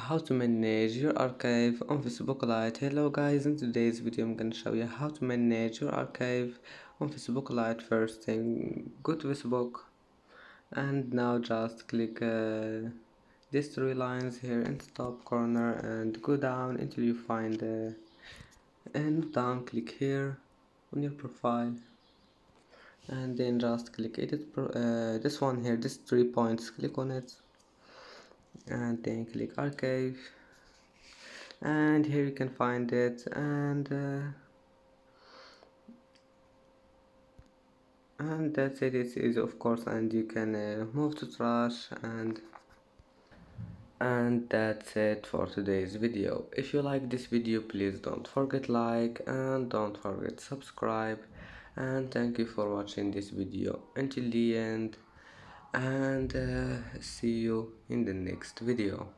how to manage your archive on Facebook Lite. Hello guys, in today's video I'm gonna show you how to manage your archive on Facebook Lite. First thing, go to Facebook and now just click these three lines here in the top corner and go down until you find and down, click here on your profile and then just click edit this one here, this 3 points, click on it and then click archive, and here you can find it, and that's it. It's easy, of course, and you can move to trash, and that's it for today's video. If you like this video, please don't forget like and don't forget subscribe, and thank you for watching this video until the end, and see you in the next video.